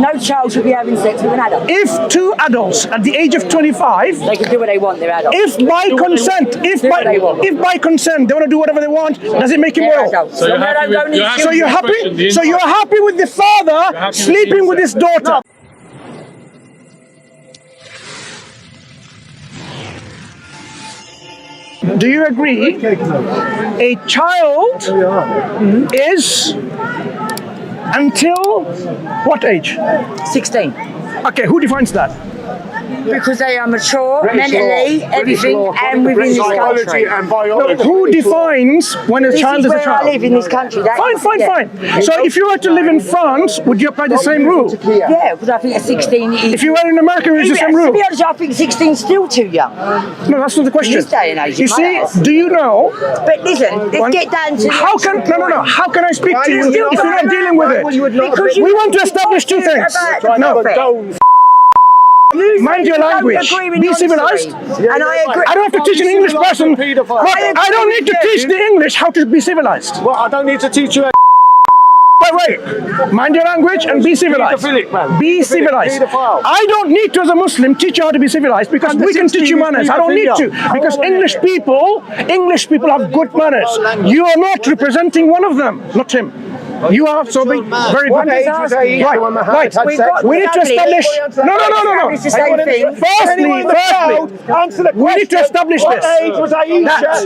no child should be having sex with an adult. If two adults at the age of 25, They can do what they want, they're adults. if by consent they want to do whatever they want, does it make it They're moral? adults. So you're Some happy adults don't with- need So you're happy? So you're happy with the father sleeping with his daughter? Do you agree a child is until what age? 16. Okay, who defines that? Because they are mature, mentally, everything, and within this country. Who defines when a This child is is a where I child? live in this country. That Fine, is- fine, yeah. fine. So if you were to live in France, would you apply the same rule? Yeah, because I think at 16 is... If you were in America, it's the same To rule. be honest, I think 16 is still too young. No, that's not the question. this day and age, You it see, matters. do you know? But listen, let's get down to... How can How can I speak to you if still you're not dealing with it? Because We want to establish two things. No, mind your language. Be civilized. And I agree. I don't have to teach an English person. I don't need to teach the English how to be civilized. Well, I don't need to teach you. Wait. Mind your language and be civilized. Be civilized. I don't need to, as a Muslim, teach you how to be civilized because we can teach you manners. I don't need to because English people have good manners. You are not representing one of them, not him. You are so very good. Right. We need to establish. No. It's the same thing. Firstly, we need to establish this. What age was Aisha?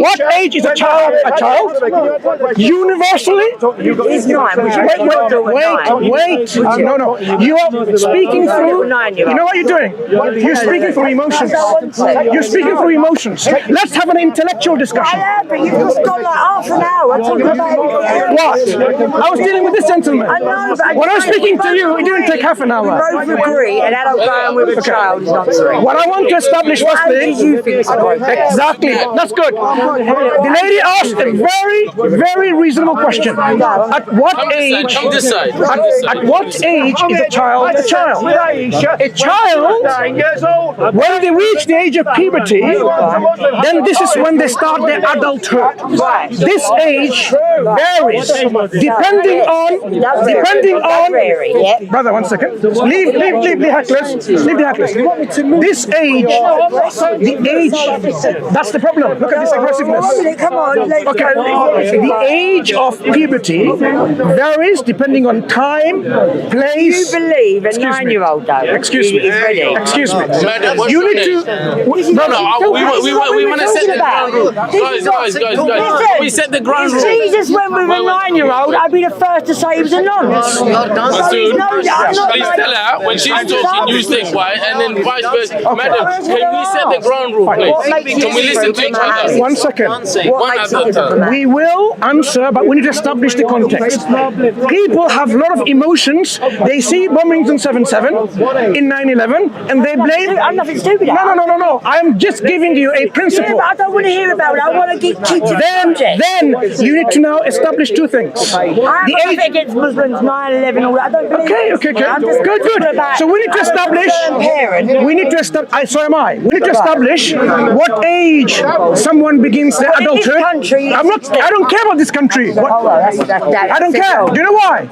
What age is a child? A child? Universally? It's 9. Wait. No. You are speaking through. You know what you're doing? You're speaking through emotions. You're speaking through emotions. Let's have an intellectual discussion. But you've just gone like half an hour talking about everything. What? I was dealing with this gentleman. I know, but When I was speaking to you, it didn't take half an hour. We both agree an adult going with a child is not sorry. What I want to establish What firstly. age do you think is appropriate? Exactly. That's good. The lady asked a very reasonable question. At what age? At what age is a child a child? A child, when they reach the age of puberty, then this is when they start their adulthood. This age varies depending on. Brother, 1 second. Leave the hecklers. Leave the hecklers. This age, that's the problem. Look at this aggressiveness. Come on, Okay. The age of puberty varies depending on time, place. Do you believe a 9-year-old though Excuse me. is ready? Excuse me. Madam, You need to. we want to set the ground rule. Guys. We set the ground rule. Jesus went with a 9-year-old, I'd be the first to say he was a nonce. Mansur, please tell her when she's talking, you stay quiet, and then vice versa. Madam, can we set the ground rule, please? Can we listen to each other? 1 second. One at a time. We will answer, but we need to establish the context. People have a lot of emotions. They see bombings on 7/7, in 9/11, and they blame. I'm nothing stupid. No. I'm just giving you a principle. I don't want to hear about it. I want to get kids to Then you need to now establish two things. I'm not against Muslims, 9/11, all that. I don't believe Okay. I'm just Good. So we need to establish. We need to establish. So am I. We need to establish what age someone begins their adulthood. I don't care about this country. I don't care. Do you know why?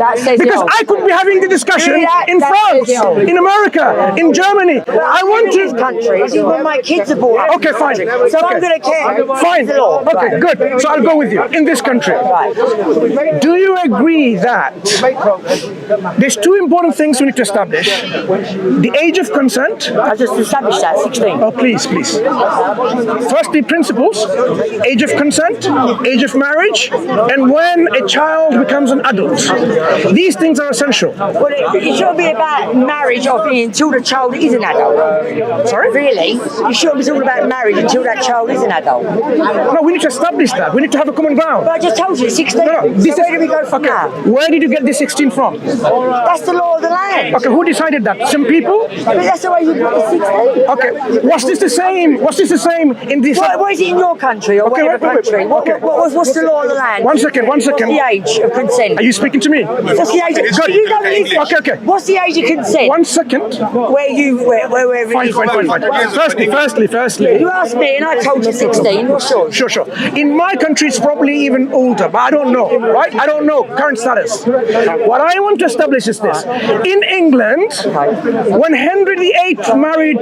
Because I could be having the discussion in France, in America, in Germany. I want to. Countries when my kids are born. Okay, fine. So I'm going to care. Fine. Okay, good. So I'll go with you. In this country, do you agree that there's two important things we need to establish? The age of consent. I just established that, 16. Oh, please. Firstly, principles, age of consent, age of marriage, and when a child becomes an adult. These things are essential. Well, it shouldn't be about marriage or thing until the child is an adult. Sorry? Really? You shouldn't be talking about marriage until that child is an adult. No, we need to establish that. We need to have a common ground. But I just told you, 16. No, this so where do we go from now? Where did you get this 16 from? That's the law of the land. Okay, who decided that? Some people? But that's the way you put the 16. Okay, was this the same in this? What is it in your country or whatever country? What's the law of the land? 1 second. What's the age of consent? Are you speaking to me? What's the age of Good. You don't listen. Okay. What's the age of consent? 1 second. Wherever it is. Fine. Firstly. You asked me and I told you 16. What's yours? Sure. In my country, it's probably even older, but I don't know. right? I don't know current status. What I want to establish is this. In England, when Henry VIII married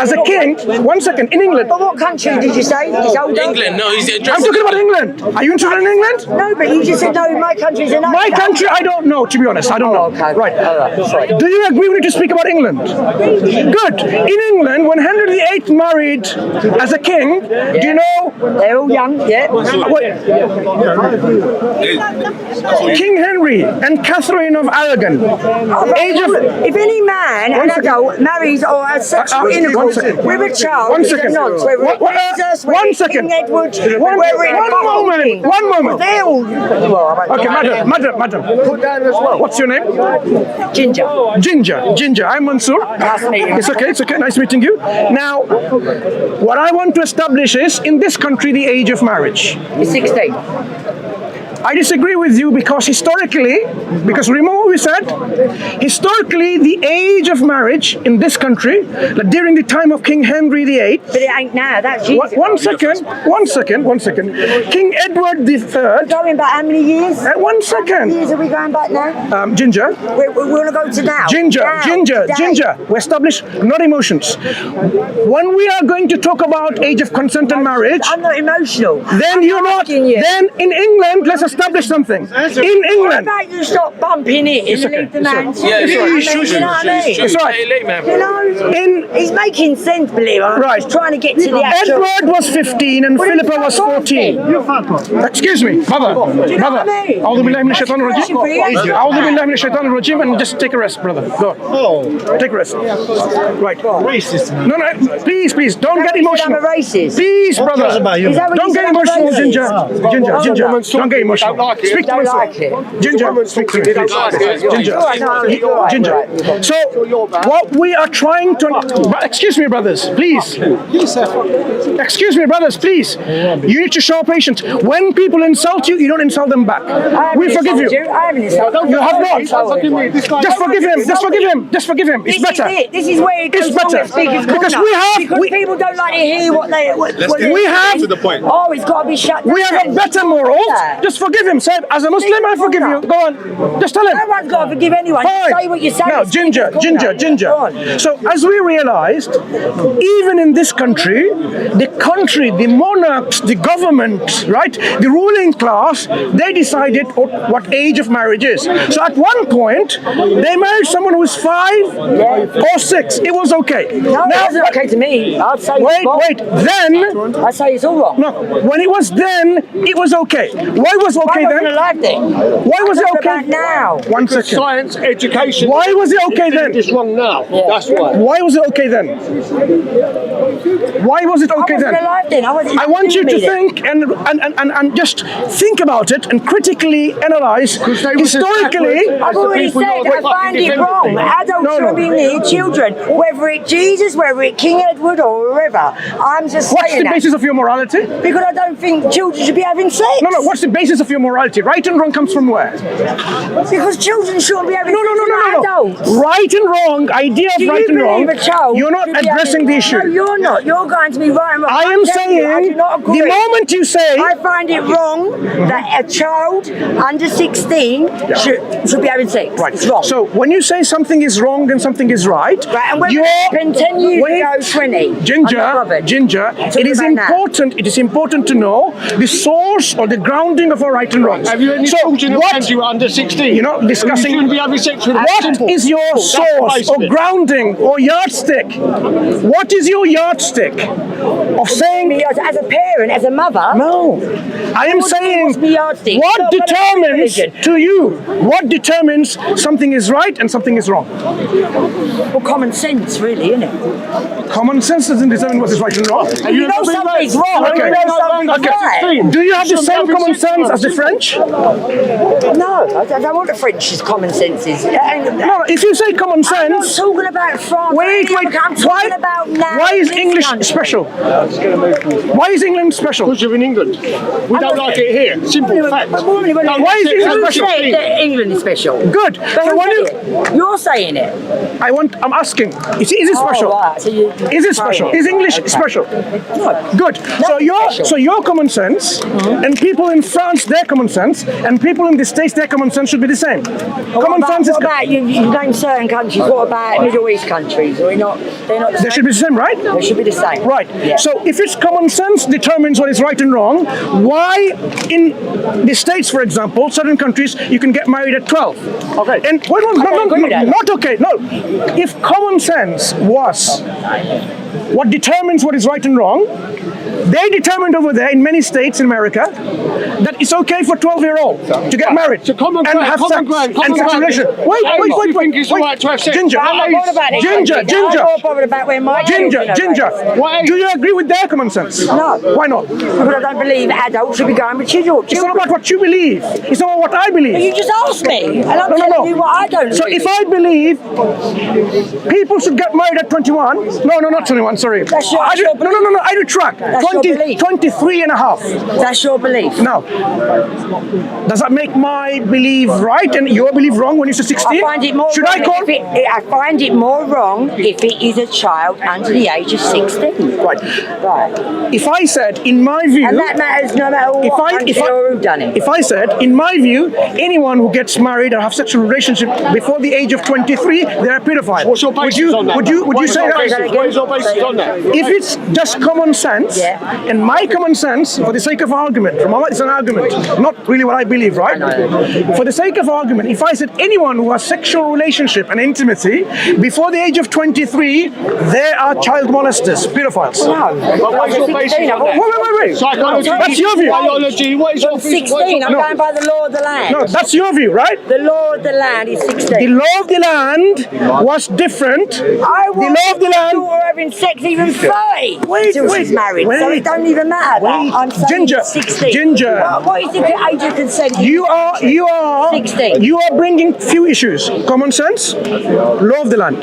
as a king, one second, in England. But what country did you say? It's older? England, no, he's I'm talking about England. Are you interested in England? No, but you just said no, my country's enough. My country, I don't know, to be honest. I don't know. Okay. Right. All right. Sorry. Do you agree we need to speak about England? Good. In England, when Henry VIII married as a king, do you know? They're all young, yeah. King Henry and Catherine of Aragon. Age of... If any man, an adult, marries or has sexual intercourse with a child, One it's a second. nonce, whether it's Jesus, whether One it's second. King Edward, One whether it's moment. One moment. They're all... Okay, madam. Put down as well. What's your name? Ginger. Ginger. I'm Mansur. Nice to meet you. It's okay. Nice meeting you. Now, what I want to establish is, in this country, the age of marriage. You're 16. I disagree with you because because remember what we said? Historically, the age of marriage in this country, like during the time of King Henry VIII. But it ain't now, that's Jesus. One second. King Edward III. Going back how many years? One How many second. years are we going back now? Ginger. We want to go to now. Ginger. Now, today. We establish not emotions. When we are going to talk about age of consent and marriage, I'm not emotional. then I'm you're not. asking you. Then in England, let's establish something. In What England. about you stop bumping it and okay. leave the man It's to Yeah, it? yeah, I mean, sure, you know what I mean? It's right. You know, In he's making sense, believe it. I'm Right. just trying to get to the actual... Edward was 15 and What is Philippa was that 14. Excuse me, brother. you know what I mean? A'udhu billahi minash shaitanir rajim. That's A'udhu billahi minash shaitanir rajim, and just take a rest, brother. Go. Take a rest. Right. Racist. No, please, don't get emotional. I'm a racist. Please, brother. Is that what Don't you get said I'm a emotional, racist? Ginger. Don't get emotional. Speak to Don't Mansur. like it. Ginger, speak to me, please. You're right, no, you're right, Ginger. you're right. So, what we are trying to... Excuse me, brothers, please. Excuse me, brothers, please. You need to show patience. When people insult you, you don't insult them back. We forgive you. I haven't insulted You have not. Just Just forgive him. It's better. This is where it goes It's better. wrong at Speaker's Because Corner. we Because people don't like to hear what they... We have... to the point. Oh, it's got to be shut down. We have a better morals. Just forgive him. Say, as a Muslim, I forgive you. Go on. Just tell him. No one's got to forgive anyone. Fine. Say what you say. Now, Ginger. Go on. So, as we realized, even in this country, the monarchs, the government, right, the ruling class, they decided what age of marriage is. So, at one point, they married someone who was 5 or 6. It was okay. No, it wasn't okay to me. I'd say it's wrong. Wait. Then, I'd say it's all wrong. no, when it was then, it was okay. Why was it okay Why wasn't it then? like that? Why was it What okay about now? One second. Science, education. Why was it okay then? It's wrong now. That's why. Why was it okay then? Why was it okay I wasn't then? alive then. I want you to think and just think about it and critically analyze. Historically, I've already said I find it wrong. Adults No. shouldn't be near children, whether it's Jesus, whether it's King Edward or whoever. I'm just what's saying the that. basis of your morality? Because I don't think children should be having sex. No. What's the basis of your morality? Right and wrong comes from where? Because children shouldn't be having sex with No. adults. Right and wrong, idea of Do right you and wrong. believe a child You're not should be addressing the having... issue. No, you're not. You're going to be right and wrong. I am I'm telling you, I do saying not agree. the moment you say I find it wrong that a child under 16 should be having sex. right. It's wrong. So when you say something is wrong and something is right, Right, and when you're we continue to go 20, Ginger, I'm not bothered. it is about that. important. It is important to know the source or the grounding of our right and wrongs. Have you any children what? around you under 16? You're not discussing. You shouldn't be having sex with them. What Simple. is your That's source or basic. grounding or yardstick? What is your yardstick of saying? Me as a parent, as a mother, No, I am What saying must be yardstick? what Not gonna determines be religion. to you what determines something is right and something is wrong. well, common sense, really, isn't it? Common sense doesn't determine what is right and wrong. You know something's wrong, Okay. you know something's right. Do you have the same common sense as the French? No, I don't want the French's common sense is. No, if you say common I'm not sense, talking about France. wait. I'm talking about now. Why is this English country. special? Why is England special? Because you're in England. We don't like it here. Simple fact. Why is England You special? say that England is special. Good. But So who when said it? You're saying it. I'm asking, is it special? Oh, right. So Is it special? Is English special? No. Good. Not special. So your common sense, and people in France, their common sense, and people in the States, their common sense should be the same. Common sense is... What about, you name certain countries, what about Middle East countries? Are we not, they're not the They same? should be the same, right? They should be the same. Right. Yeah. So if it's common sense determines what is right and wrong, why in the States, for example, certain countries, you can get married at 12? Okay. And wait, not okay. No. If common sense was what determines what is right and wrong, they determined over there in many states in America that it's okay for 12-year-old to get married So common and ground, have common sex ground, and sexual relation. Wait. You think it's all right to have sex? Ginger, I'm not bothered about it. Ginger. I'm not bothered about where my children are raised. Do you agree with their common sense? No. Why not? Because I don't believe adults should be going with children. It's not about what you believe. It's not about what I believe. You just asked me, and I'm telling you what I don't So agree if with. I believe people should get married at 21, no, not 21, sorry. That's your No, I retract. That's your belief. 23 and a half. That's your belief. Now, does that make my belief right and your belief wrong when you say 16? I find it more Should wrong I call? I find it more wrong if it is a child under the age of 16. Right. Right. If I said, in my view, And that matters no matter what country or who done it. if I said, in my view, anyone who gets married or have sexual relationship before the age of 23, they're a pedophile. What's your basis on that? Would you say that? What is your basis on that? If it's just common sense, Yeah. and my common sense, for the sake of argument, it's an argument, not really what I believe, right? For the sake of argument, if I said anyone who has sexual relationship and intimacy before the age of 23, they are child molesters, pedophiles. What is your basis on that? Wait. Psychology, That's your view. biology, what is your I'm 16, I'm going by the law of the land. No, that's your view, right? The law of the land is 16. The law of the land was different. I The want law of the my land. daughter having sex even 30 until she's married. So wait. it don't even matter that. I'm saying Ginger, 16. Ginger. What is the age of consent? You are 16. You are bringing few issues. Common sense, law of the land.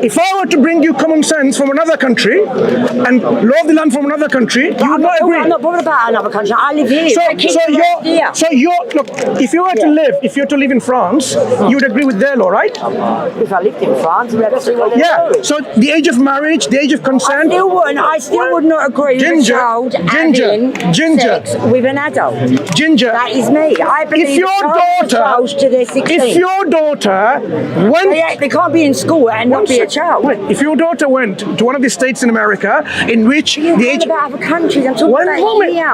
If I were to bring you common sense from another country and law of the land from another country, you would not agree. I'm not bothered about another country. I live here. So you're look. If you were to live in France, you would agree with their law, right? If I lived in France, we'd have to see what they're Yeah. doing. So the age of marriage, the age of consent. I still would not agree with a child having sex with an adult. Ginger. That is me. I believe If your a child to their 16. If your daughter went, They can't be in school and not be a child. Wait, if your daughter went to one of the states in America in which You're the talking age. about other countries. I'm talking One about moment. here.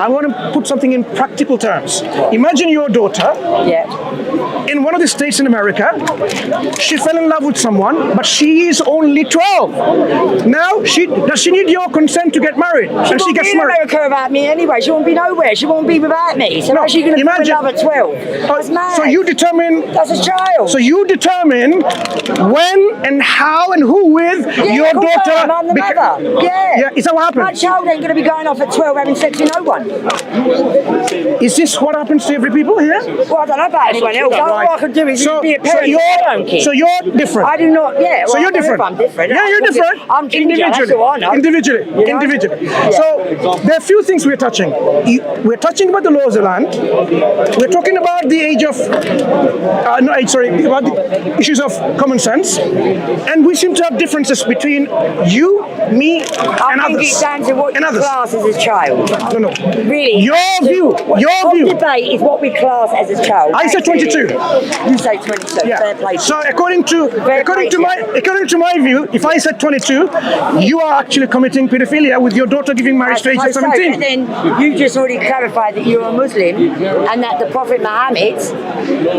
I want to put something in practical terms. Imagine your daughter Yeah. in one of the states in America. She fell in love with someone, but she is only 12. Now, does she need your consent to get married? She won't be in America without me anyway. She won't be nowhere. She won't be without me. So how's she going to fall in love at 12? That's mad. So you determine. That's a child. So you determine when and how and who with your of course daughter. I'm the mother. Yeah. Is that what happens? My child ain't going to be going off at 12 having sex with no one. Is this what happens to every people here? Well, I don't know about anyone else. All I can do is be a parent. So you're different. I do not. Yeah. So well, you're different. I'm different. Yeah, you're different. I'm ginger. That's all I know. Individually. So there are a few things we're touching. We're touching about the laws of the land. We're talking about the age of about the issues of common sense, and we seem to have differences between you, me, and I think others. it's down to what you class as a child. No. Really. Your view. The debate is what we class as a child. I said 22. You say 22. Yeah. Fair play. So according to my view, if I said 22, you are actually committing pedophilia with your daughter giving marriage to age of 17. And then you just already clarified that you're a Muslim and that the Prophet Muhammad,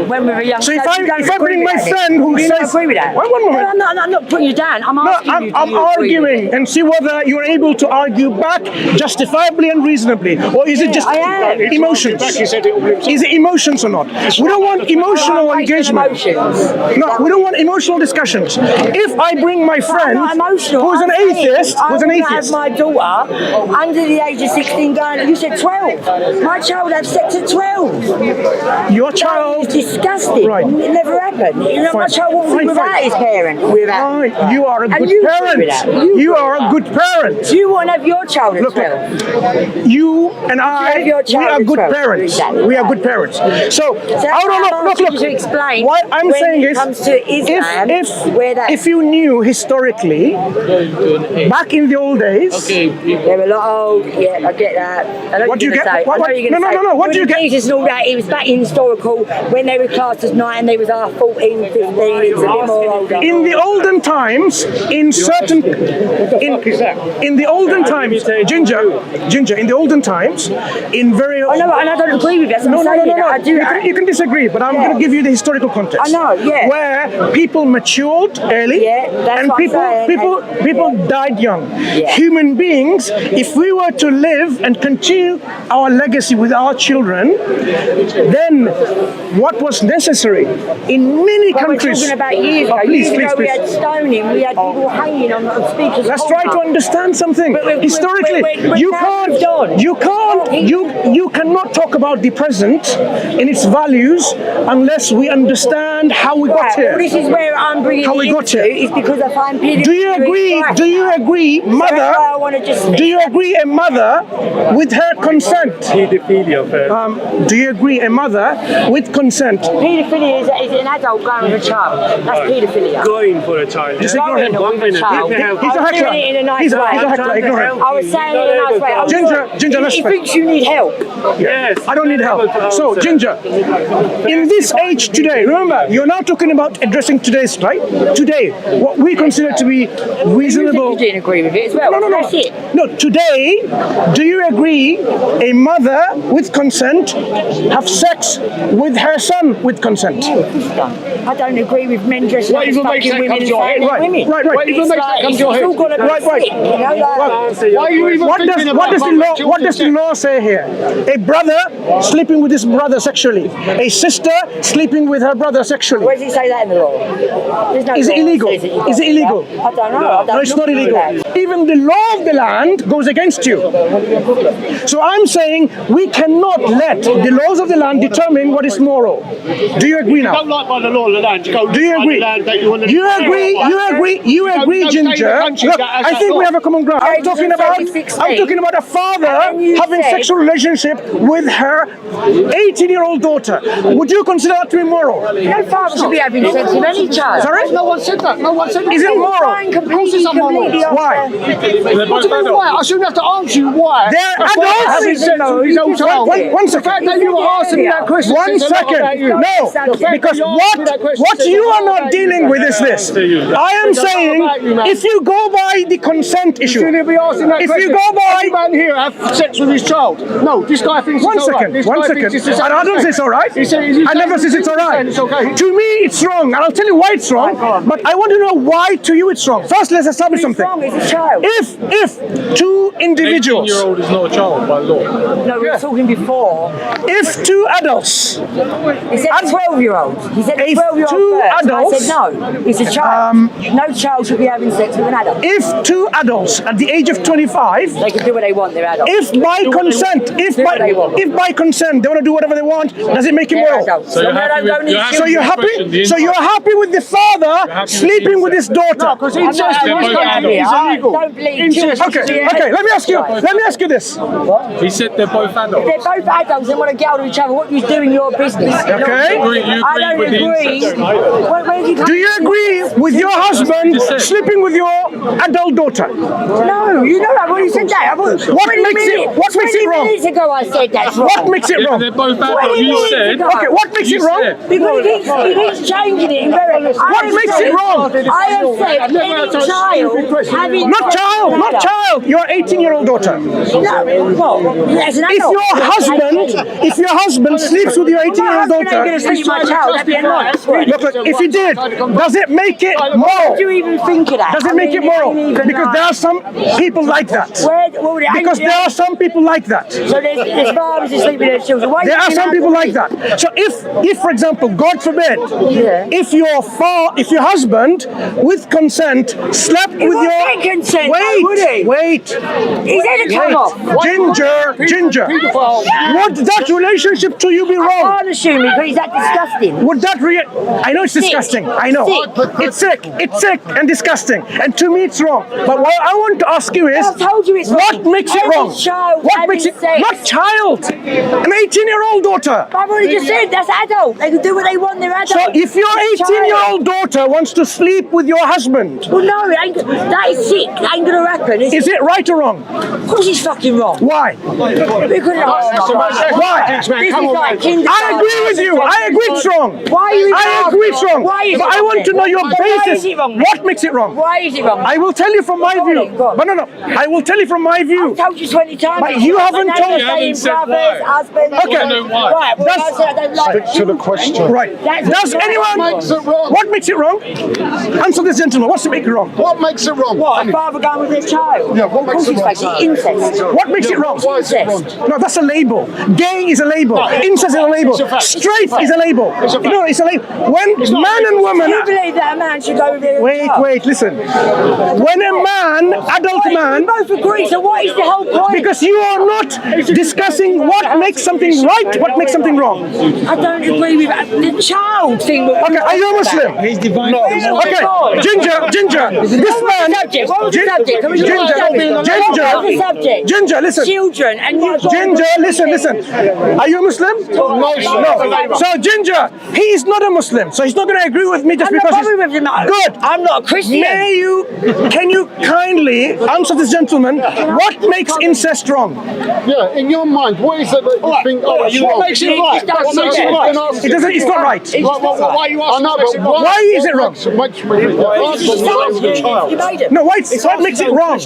when we were young, so if I bring my friend who you says, don't agree with that. One moment. No, I'm not putting you down. I'm asking you. I'm arguing and see whether you're able to argue back justifiably and reasonably, or is it just I am. emotions? Is it emotions or not? We don't want emotional engagement. No, we don't want emotional discussions. If I bring my friend who's an atheist, have my daughter under the age of 16 going, you said 12. My child had sex at 12. Your child is disgusting. Right. It never happened. You know, my child won't be without his parent. You are a good parent. You are a good parent. You won't have your your child at 12? You and I, have your we child are at good 12? parents. Exactly. We are good parents. So, that's hold why on, I'm look. asking you to explain What I'm when saying it is, comes to Islam, where that- if you knew historically, back in the old days, There were a lot of, yeah, I get that. I know What do you you're get? gonna say. What- I know you're gonna no, say. no, no, what do you get? Jesus and all that, it was back in historical, when they were classed as 9, they was 14, 15, it was a bit more older. in the olden times, in certain, in the olden times, Ginger, in the olden times, in very. I know, and I don't agree with that. No. I do. You can disagree, but I'm going to give you the historical context. I know, yeah. Where people matured early, Yeah, that's and what I'm saying. people died young. Yeah. Human beings, if we were to live and continue our legacy with our children, then what was necessary in many But we're countries. talking about years ago. Please, Years ago we please. had stoning, we had people hanging on speakers. Let's try to understand something. Historically, we're now moved on. you cannot talk about the present in its values unless we understand how we got Right, here. well, this is where I'm bringing How we it got into, here. is because I find pedophilia. Do you agree? right Do you now. agree, So that's mother? why I want to just. Do you agree, a mother with her consent? Do you agree, a mother with consent? Paedophilia is an adult going with a child. That's paedophilia. Going for a child. Just ignore him. Going with a child. He's a I was doing heckler. it in a nice He's way. a heckler. Ignore him. I was saying it in a nice way. Oh, Ginger, let's he speak. thinks you need help. Yes. I don't need help. So, Ginger, in this age today, remember, you're now talking about addressing today's, right? Today, what we consider to be reasonable. You didn't agree with it as well. No. That's it. No, today, do you agree a mother with consent have sex with her son with consent? I don't agree with men dressing up What as even makes fucking that women come and to your saying head? they're women. Right. What even It's makes that like, come it's to your head? all got to be Right. sick, you know, like, Why are you even What thinking about does the law say here? A brother sleeping with his brother sexually, a sister sleeping with her brother sexually. where does it say that in the law? There's no Is it law that illegal? says that you Is it can't do illegal? that. I don't know. I don't No, it's look not into illegal. that. Even the law of the land goes against you. So I'm saying we cannot let the laws of the land determine what is moral. Do you agree now? Don't like by the law of the land. You go Do you by agree? the land that you want to You agree? You agree, don't say the Ginger? country Look, that has I that think we law. have a common ground. I'm Yeah, talking you about. said it's 16. I'm talking about a father And you having said- sexual relationship with her 18-year-old daughter. Would you consider that to be moral? No father should be having sex with any child. Sorry? No one said that. No one said that. Is it moral? Fine, completely Why? What do you mean why? I shouldn't have to answer you why. They're A father adults. having sex with his own child. One The second. fact that you were asking me that question One says a lot about second. you. No, because what you are not dealing with is this. I am saying if you go by the consent You issue, shouldn't be asking that if question. you go by Any man here have sex with his child. No, this guy thinks One it's all right. second, This one guy second. thinks it's I don't say it's all right. I never say it's all right. It's okay. To me, it's wrong, and I'll tell you why it's wrong. But I want to know why to you it's wrong. First, let's establish It's something. wrong, it's a child. If two individuals, 18-year-old is not a child by law. No, we were talking before. if two adults, He said 12-year-old. He said If 12-year-old two first. adults- I said no, it's a child. No child should be having sex with an adult. if two adults at the age of 25, They can do what they want, they're adults. if by consent, if by consent they want to do whatever they want, does it make it They're moral? adults. So you're They happy don't with- need you're happy So children. you're happy? So you're happy with the father happy with sleeping with his incest? daughter? Because I'm not incest in having this both country is adults. illegal. Don't believe Incest. children. Okay. Let me ask you this. He said they're both adults. They're both adults and want to get hold of each other. What you do in your business? Okay. You I agree don't with the agree. incest? Where did you come Do you agree with your husband That's what you said. sleeping with your adult daughter? No, you know I've already said that. What makes it wrong? 20 minutes ago I said that's wrong. What makes it Yeah, but wrong? they're both adults. 20 You minutes said. ago. Okay, what makes You it wrong? said. Because he keeps changing it. What makes it wrong? I have said any child having Not child. Your 18-year-old daughter. No, what? As an adult. If your husband sleeps with your 18-year-old My husband ain't daughter, going to sleep with my child. That'd be a nice. look, if he did, does it make it Why moral? do you even think of that? Does it I make mean, it moral? ain't even Because like- there are some people like that. Because there are some people like that. So there's fathers who sleep with their children. Why There you are think some that? people like that. So if for example, God forbid, Yeah. if your husband with consent slept with won't your get consent, though, would he? wait, His head will come off. Ginger, would that relationship to you be I wrong? can't assume it because he's that disgusting. Would that I know it's Sick. disgusting. I know. Sick. It's sick and disgusting. And to me it's wrong. But what I want to ask you is, I've told you it's wrong. What makes it wrong? What makes it? What child? An 18-year-old daughter. I've already just said that's adult. They can do what they want. They're adult. So if your 18-year-old daughter wants to sleep with your husband, well, no, that is sick. That ain't gonna happen. Is it right or wrong? Of course, it's fucking wrong. Why? Because Why? this is like kindergarten. I agree with you. I agree it's wrong. Why are you? I agree it's wrong. Why is it But I wrong want to then? know your Why basis. is it wrong? What makes it wrong? Why is it wrong? I will tell you from my view. Go on. But no. I will tell you from my view. I've told you 20 times. But you haven't My told neighbours saying said brothers, why. husbands. Okay. I know why. Right, well, That's- I said I don't like Stick to the question. Right. Does anyone? What makes it wrong? Answer this gentleman. What's to make it wrong? What makes it wrong? What? A father going with their child? Yeah, what makes it wrong? Basically incest. What makes it wrong? Why is it wrong? No, that's a label. Gay is a label. Incest is a label. It's a fact. Straight It's a is a fact. label. It's a fact. No, it's a label. When man and woman. Do you believe that a man should go with their child? Wait, listen. When a man, adult We man, both agree, so what is the whole point? because you are not discussing what makes something right, what makes something wrong. I don't agree with the child thing. Okay, are you a Muslim? He's divine. Okay, Ginger, this man, What was the subject? Can we Ginger, talk about the subject? Ginger, What was the subject? Ginger, listen. Children and you. Ginger, listen. Are you a Muslim? No. So Ginger, he is not a Muslim, so he's not going to agree with me just I'm not because bothered with him. Good. I'm not a Christian. Can you kindly answer this gentleman? What makes incest wrong? Yeah, in your mind, what is it that you think? Oh, What makes it right? What makes it right? It doesn't. It's not right. Why are you asking? I know, but Why is it wrong? You made it. No, what makes it wrong?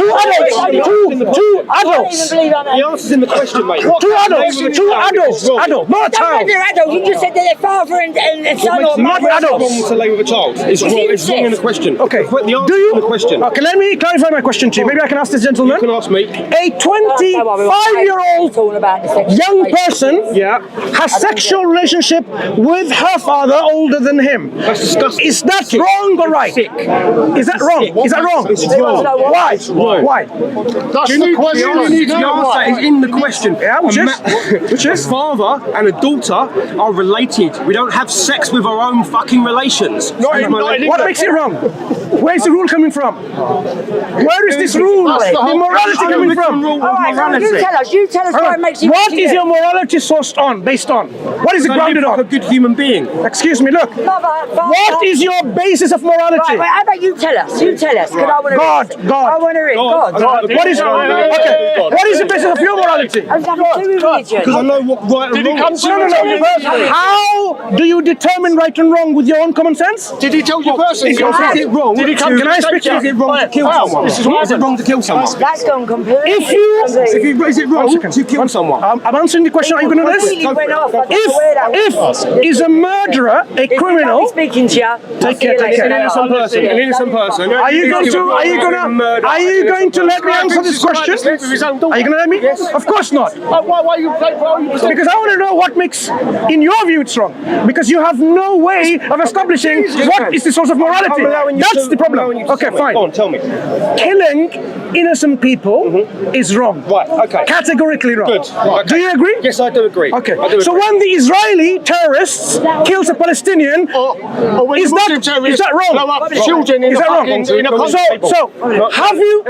Two adults. He answers in the question, mate. Two adults. Adult, not a Don't child. they're adults. You just said that their father and son or Not mother. adults. To lay with a child. It's wrong. It's wrong in the question. Okay. The answer Do you? in the question. Okay, let me clarify my question to you. Maybe I can ask this gentleman. You can ask me. A 25-year-old young person has sexual relationship with her father older than him. That's disgusting. Is that wrong or right? Is that wrong? Is that wrong? It's wrong. Why? Why? That's the question. The answer is in the question. Yeah, which is? A father and a daughter are related. We don't have sex with our own fucking relations. What makes it wrong? Where's the rule coming from? Where is this rule? The morality coming from? All right, so you tell us what makes you. What is your morality sourced on? Based on? What is it grounded Like a on? good human being. Excuse me, look. What is your basis of morality? Right, how about you tell us? You tell us, because I want to God. I want to read. God. What is What is the basis of your morality? I've nothing to do with religion. Because I know what right and wrong is. No. How do you determine right and wrong with your own common sense? Did he tell you personally? Is it wrong? Can I speak to Is it wrong to kill someone? Is it wrong to kill someone? That's gone completely. Is it wrong to kill someone? I'm answering the question. Are you going to listen? Really went off. I don't know where that was. If is a murderer a criminal? Speaking to you. Take care. An innocent person. Are you going to let me answer this question? Are you going to let me? Of course not. Why you Because I want to know what makes, in your view, it's wrong. Because you have no way of establishing what is the source of morality. That's the problem. Okay, fine. Go on, tell me. Killing innocent people is wrong. Right, okay. Categorically wrong. Good. Okay. Do you agree? Yes, I do agree. Okay. I do So agree. when the Israeli terrorists kills a Palestinian, is that wrong? Children in Is that wrong? So have you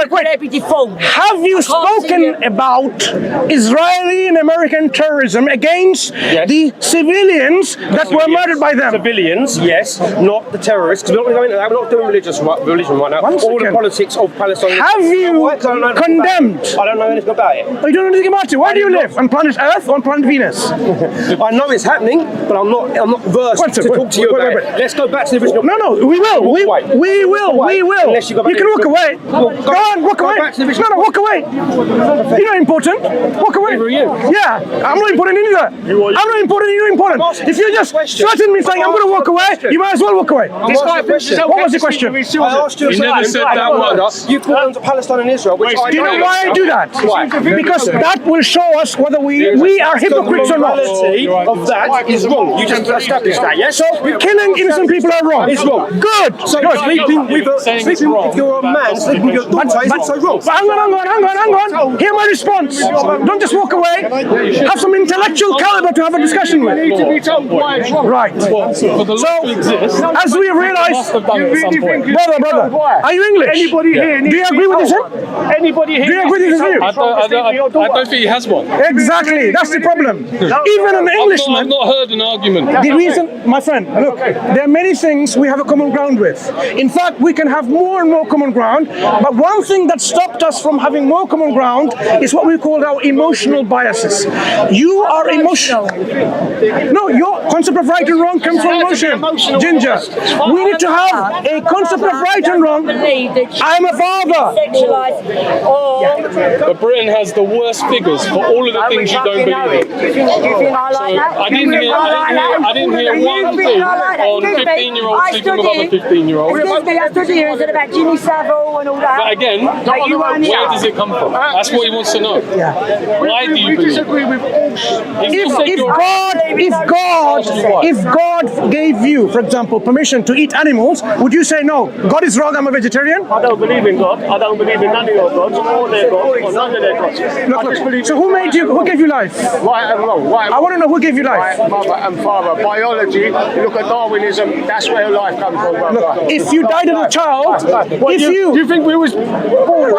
Have you spoken about Israeli and American terrorism against the civilians that were murdered by them? Civilians, yes, not the terrorists. We're not going into that. We're not doing religion right now. One All the second. politics of Palestine. Have you condemned? I don't know anything about it. Oh, you don't know anything about it. Where do you live? On planet Earth or on planet Venus? I know it's happening, but I'm not versed to talk to you about it. Let's go back to the original. No, we will. We will. Unless you go back You can walk away. Go on, walk away. back to the original. No, walk away. You're not important. Walk away. Neither are you. Yeah, I'm not important either. I'm not important. You're important. If you just threaten me saying I'm going to walk away, you might as well walk away. What was the question? I asked you. He never said that word. You brought them to Palestine and Israel, which I Do you know why I do that? Why? Because that will show us whether we are hypocrites or not. The morality of that is wrong. You just established that, yes? So killing innocent people are wrong. It's wrong. Good. So Good. sleeping with if you're a man, sleeping with your daughter is also wrong. But hang on. Hear my response. Don't just walk away. Have some intellectual caliber to have a discussion with. to be told why it's wrong. Right. So, as we realize, brother, brother. Why? Are you English? Anybody here? Do you agree with this? Anybody here? Do you agree with this view? I don't think he has one. Exactly, that's the problem. Even an I've Englishman. not heard an argument. The reason, my friend, look, there are many things we have a common ground with. In fact, we can have more and more common ground, but one thing that stopped us from having more common ground is what we call our emotional biases. You are emotional. No, your concept of right and wrong comes from emotion. Ginger, we need to have a concept of right and wrong. I'm a father. But Britain has the worst figures for all of the things you don't believe in. Do you think I like that? I didn't hear one thing on 15-year-olds sleeping with other 15-year-olds. Excuse me, I stood here and said about Jimmy Savile and all that. But again, where does it come from? That's what he wants to know. Why do you disagree with all? If God gave you, for example, permission to eat animals, would you say no? God is wrong. I'm a vegetarian. I don't believe in God. I don't believe in none of your gods, or their gods, or none of their gods. Look, so who made you? Who gave you life? Right and wrong. Right. I want to know who gave you life. Right, mother and father. Biology. Look at Darwinism. That's where life comes from. Brother. If you died as a child, Do you think we was born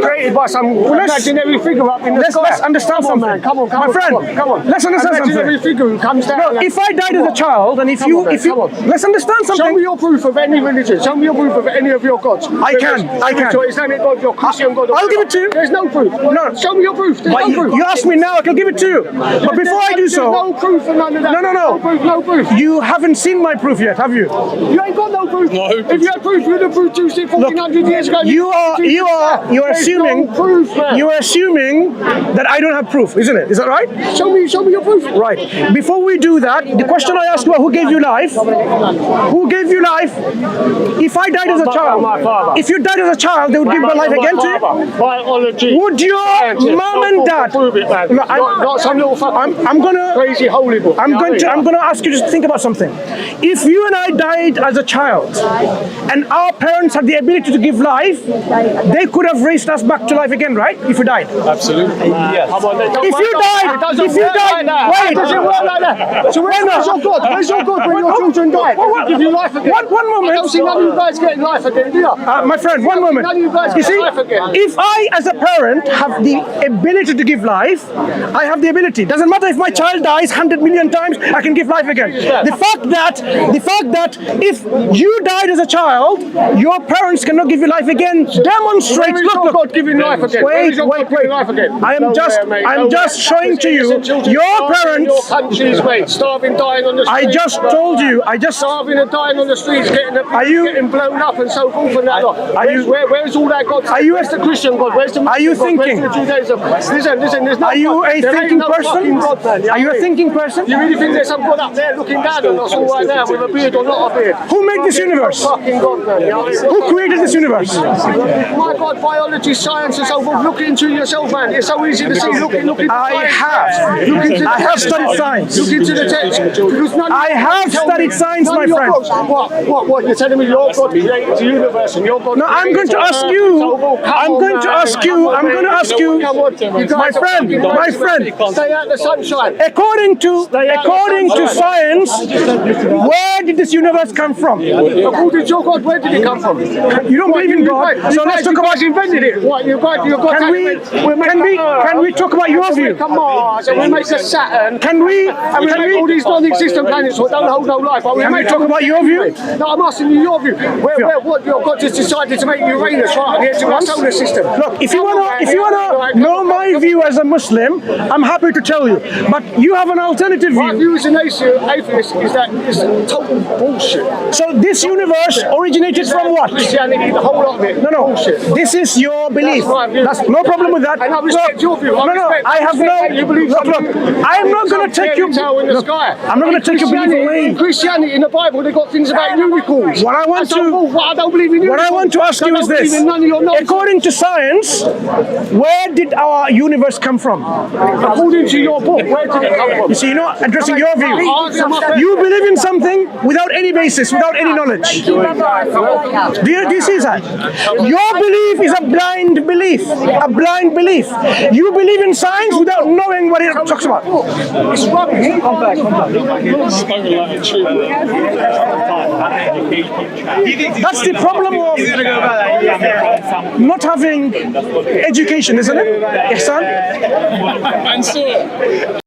created by some imaginary figure up in the sky? Let's understand something. Man. Come on, my friend. Come on. Let's understand imaginary something. figure who comes down. If I died as a child, and if you, let's understand something. Show me your proof of any religion. Show me your proof of any of your gods. I can. So Islamic God, your Christian God. I'll give it to you. There's no proof. No. Show me your proof. There's no proof. You ask me now, I can give it to you. But before I do so, no proof for none of that. No proof. You haven't seen my proof yet, have you? You ain't got no proof. No. If you had proof, you'd have produced it 1400 years ago. You are assuming. No proof, man. You are assuming that I don't have proof, isn't it? Is that right? Show me your proof. Right. Before we do that, the question I asked you, who gave you life? Who gave you life? If I died as a child, my father. if you died as a child, they would give my life again to you. Biology. Would your mom and dad? Prove it, man. No, not some little fucking I'm gonna crazy holy book. I'm going to ask you to think about something. If you and I died as a child, and our parents had the ability to give life, they could have raised us back to life again, right? If you died. Absolutely. Yes. If you died, wait. Does it work like that? So where's your God? Where's your God when your children die? Give you life again. One moment. I don't see none of you guys getting life again, do you? My friend, one moment. None of you guys You get see, life again. if I, as a parent, have the ability to give life, I have the ability. Doesn't matter if my child dies 100 million times, I can give life again. The fact that if you died as a child, your parents cannot give you life again demonstrates. Look, God giving life again. Wait. Life again. I'm just showing to you, your parents. Your countries, mate, starving, dying on the streets. I just told you. Starving and dying on the streets, getting blown up and so forth and that lot. Where's all that God? Where's the Christian God? Where's the Muslim God? Thinking? Where's the Judaism? Listen, there's no Are you a thinking person? Are you a thinking person? You really think there's some God up there looking down on us all right now with a beard or not a beard? Who made this universe? Fucking God, man. Who created this universe? My God, biology, science and so forth. Look into yourself, man. It's so easy to see. Look into I science. have. I have studied science. Look into the text. I have studied science, my friend. What? You're telling me your God created the universe and your God? No, I'm going to ask you. I'm going to ask you. My friend. Stay out the sunshine. According to science, where did this universe come from? According to your God, where did it come from? You don't believe in God, so let's talk about. You invented it. What? Can we talk about your view? Come on. So we make a Saturn. Can we? All these non-existent planets that don't hold no life. Can we talk about your view? No, I'm asking you your view. What your God just decided to make Uranus right on the edge of our solar system? Look, if you wanna know my view as a Muslim, I'm happy to tell you. But you have an alternative My view. view as an atheist is that it's total bullshit. So this universe originated from what? Christianity, the whole lot of it. No. Bullshit. This is your belief. That's my view. That's no problem with that. And I respect your view. I have no. Look. I'm not going to take you. Look, I'm not going to take your belief away. In Christianity, in the Bible, they've got things about unicorns. What I want to ask you is this: according to science, where did our universe come from? According to your book, where did it come from? You see, you're not addressing your view. You believe in something without any basis, without any knowledge. Do you see that? Your belief is a blind belief. A blind belief. You believe in science without knowing what it talks about. It's rubbish. Come back. That's the problem of not having education, isn't it? Ihsan? Mansur.